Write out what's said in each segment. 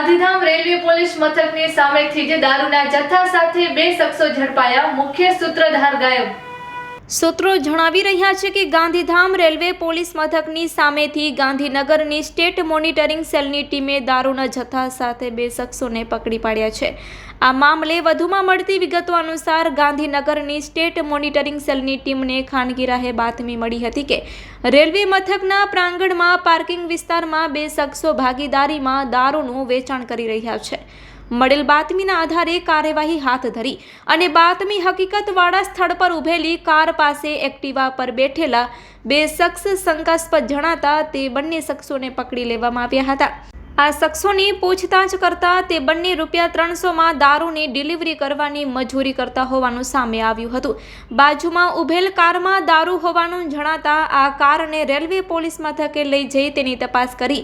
Gandhidham railway police મથકની સામેથી જ દારૂના જથ્થા સાથે બે શખ્સો ઝડપાયા, મુખ્ય સૂત્રધાર ગાયબ। સૂત્રો જણાવી રહ્યા છે કે ગાંધીધામ રેલવે પોલીસ મથકની સામેથી ગાંધીનગરની સ્ટેટ મોનિટરિંગ સેલની ટીમે દારૂના જથ્થા સાથે બે શખ્સોને પકડી પાડ્યા છે। આ મામલે વધુમાં મળતી વિગતો અનુસાર ગાંધીનગરની સ્ટેટ મોનિટરિંગ સેલની ટીમને ખાનગી રાહે બાતમી મળી હતી કે રેલવે મથકના પ્રાંગણમાં પાર્કિંગ વિસ્તારમાં બે શખ્સો ભાગીદારીમાં દારૂનું વેચાણ કરી રહ્યા છે। મળેલ બાતમીના આધારે કાર્યવાહી હાથ ધરી અને બાતમી હકીકતવાળા સ્થળ પર ઊભેલી કાર પાસે એક્ટિવા પર બેઠેલા બે શખ્સ શંકાસ્પદ જણાતા તે બંને શખ્સોને પકડી લેવામાં આવ્યા હતા। આ શખ્સોની પૂછતાછ કરતા તે બંને ₹300માં દારૂની ડિલિવરી કરવાની મજૂરી કરતા હોવાનું સામે આવ્યું હતું। બાજુમાં ઊભેલ કારમાં દારૂ હોવાનું જણાતા આ કારને રેલવે પોલીસ મથકે લઈ જઈ તેની તપાસ કરી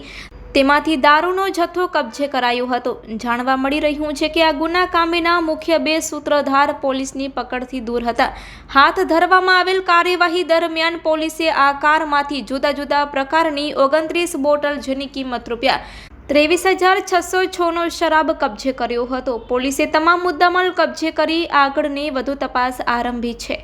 તેમાંથી દારૂનો જથ્થો કબજે કરાયો હતો। જાણવા મળી રહ્યું છે કે આ ગુના કામેના મુખ્ય બે સૂત્રધાર પોલીસની પકડથી દૂર હતા। હાથ ધરવામાં આવેલ કાર્યવાહી દરમિયાન પોલીસે આ કારમાંથી જુદા જુદા પ્રકારની 29 બોટલ જેની કિંમત ₹23,606નો શરાબ કબજે કર્યો હતો। પોલીસે તમામ મુદ્દામાલ કબજે કરી આગળની વધુ તપાસ આરંભી છે।